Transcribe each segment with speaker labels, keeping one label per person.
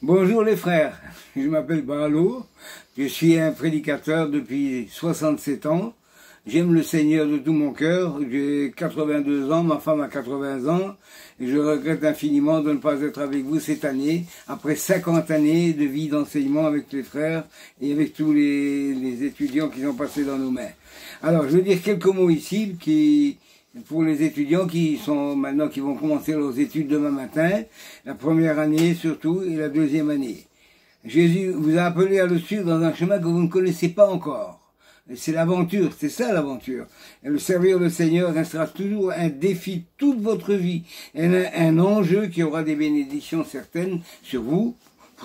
Speaker 1: Bonjour les frères, je m'appelle Baalo, je suis un prédicateur depuis 67 ans, j'aime le Seigneur de tout mon cœur, j'ai 82 ans, ma femme a 80 ans, et je regrette infiniment de ne pas être avec vous cette année, après 50 années de vie d'enseignement avec les frères et avec tous les étudiants qui sont passés dans nos mains. Alors, je veux dire quelques mots ici pour les étudiants qui vont commencer leurs études demain matin, la première année surtout et la deuxième année. Jésus vous a appelé à le suivre dans un chemin que vous ne connaissez pas encore. C'est l'aventure, c'est ça l'aventure. Et le servir le Seigneur restera toujours un défi toute votre vie, un enjeu qui aura des bénédictions certaines sur vous,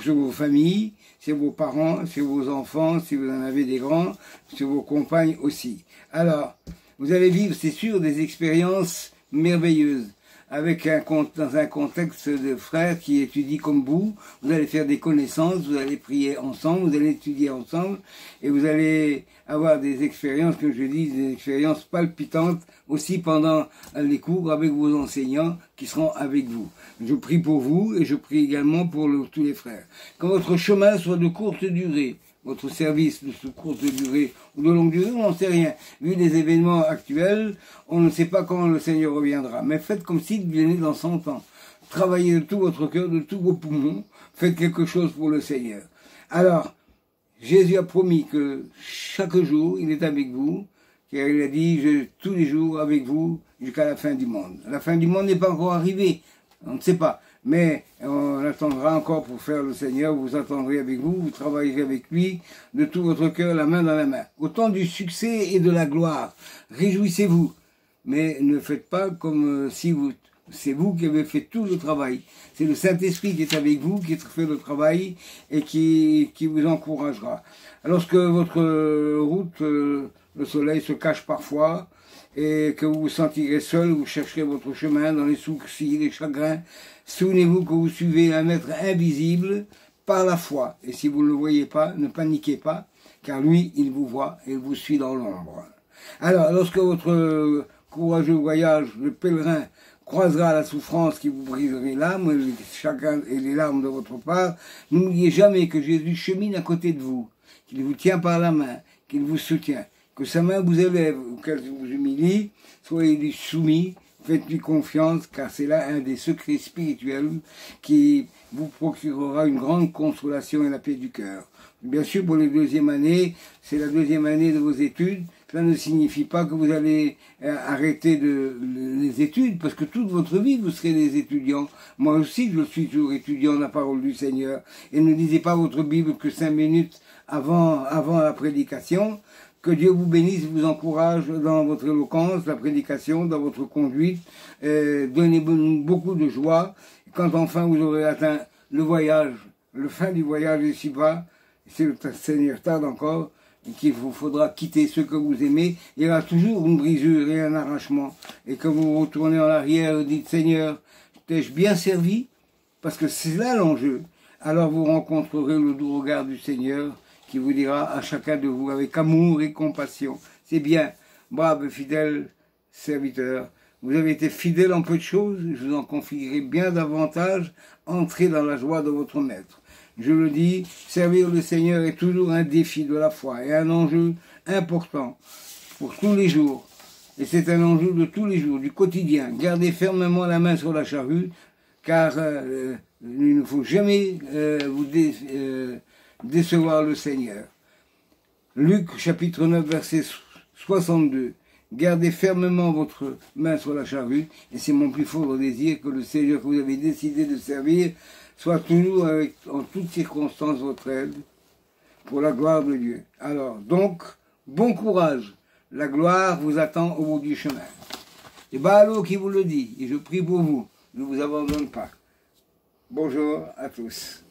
Speaker 1: sur vos familles, sur vos parents, sur vos enfants, si vous en avez des grands, sur vos compagnes aussi. Alors, vous allez vivre, c'est sûr, des expériences merveilleuses, dans un contexte de frères qui étudient comme vous allez faire des connaissances, vous allez prier ensemble, vous allez étudier ensemble, et vous allez avoir des expériences, comme je dis, des expériences palpitantes, aussi pendant les cours avec vos enseignants qui seront avec vous. Je prie pour vous, et je prie également pour tous les frères. Que votre chemin soit de courte durée, votre service de courte durée ou de longue durée, on n'en sait rien. Vu les événements actuels, on ne sait pas quand le Seigneur reviendra. Mais faites comme s'il venait dans 100 ans. Travaillez de tout votre cœur, de tous vos poumons. Faites quelque chose pour le Seigneur. Alors, Jésus a promis que chaque jour, il est avec vous. Car il a dit, tous les jours avec vous jusqu'à la fin du monde. La fin du monde n'est pas encore arrivée. On ne sait pas. Mais on attendra encore pour faire le Seigneur, vous attendrez avec vous travaillerez avec lui, de tout votre cœur, la main dans la main. Au temps du succès et de la gloire, réjouissez-vous, mais ne faites pas comme si c'est vous qui avez fait tout le travail. C'est le Saint-Esprit qui est avec vous, qui fait le travail et qui vous encouragera. Lorsque votre route, le soleil se cache parfois, et que vous vous sentirez seul, vous chercherez votre chemin dans les soucis, les chagrins, souvenez-vous que vous suivez un maître invisible par la foi. Et si vous ne le voyez pas, ne paniquez pas, car lui, il vous voit et il vous suit dans l'ombre. Alors, lorsque votre courageux voyage, le pèlerin, croisera la souffrance qui vous briserait l'âme, les chagrins et les larmes de votre part, n'oubliez jamais que Jésus chemine à côté de vous, qu'il vous tient par la main, qu'il vous soutient. Que sa main vous élève ou qu'elle vous humilie, soyez-lui soumis, faites-lui confiance, car c'est là un des secrets spirituels qui vous procurera une grande consolation et la paix du cœur. Bien sûr, pour les deuxièmes années, c'est la deuxième année de vos études. Cela ne signifie pas que vous allez arrêter les études, parce que toute votre vie, vous serez des étudiants. Moi aussi, je suis toujours étudiant de la parole du Seigneur. Et ne lisez pas votre Bible que 5 minutes avant la prédication. Que Dieu vous bénisse, vous encourage dans votre éloquence, la prédication, dans votre conduite. Donnez-nous beaucoup de joie. Quand enfin vous aurez atteint le voyage, le fin du voyage ici-bas, c'est le Seigneur tarde encore, et qu'il vous faudra quitter ceux que vous aimez, il y aura toujours une brisure et un arrachement. Et que vous retournez en arrière et dites, Seigneur, t'ai-je bien servi? Parce que c'est là l'enjeu. Alors vous rencontrerez le doux regard du Seigneur, qui vous dira à chacun de vous avec amour et compassion. C'est bien, brave, fidèle serviteur. Vous avez été fidèle en peu de choses, je vous en confierai bien davantage. Entrez dans la joie de votre maître. Je le dis, servir le Seigneur est toujours un défi de la foi et un enjeu important pour tous les jours. Et c'est un enjeu de tous les jours, du quotidien. Gardez fermement la main sur la charrue, car il ne faut jamais vous décevoir le Seigneur. Luc chapitre 9 verset 62. Gardez fermement votre main sur la charrue, et c'est mon plus fort désir que le Seigneur que vous avez décidé de servir soit toujours avec, en toutes circonstances, votre aide, pour la gloire de Dieu. Alors, donc, bon courage. La gloire vous attend au bout du chemin. C'est Baalo qui vous le dit, et je prie pour vous. Ne vous abandonne pas. Bonjour à tous.